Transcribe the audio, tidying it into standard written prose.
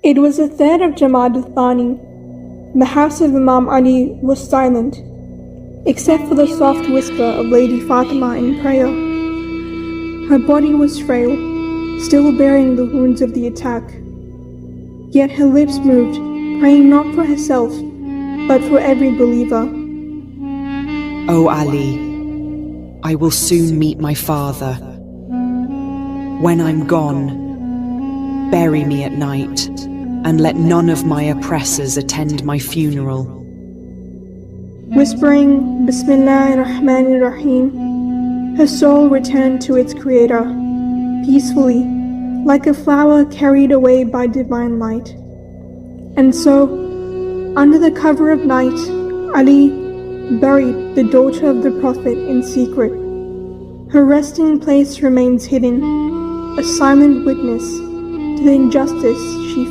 It was the 3rd of Jamad al-Thani. The house of Imam Ali was silent, except for the soft whisper of Lady Fatima in prayer. Her body was frail, still bearing the wounds of the attack. Yet her lips moved, praying not for herself, but for every believer. O Ali, I will soon meet my father. When I'm gone, bury me at night, and let none of my oppressors attend my funeral. Whispering Bismillah ar-Rahman ar-Rahim, her soul returned to its creator, peacefully, like a flower carried away by divine light. And so, under the cover of night, Ali buried the daughter of the Prophet in secret. Her resting place remains hidden, a silent witness to the injustice she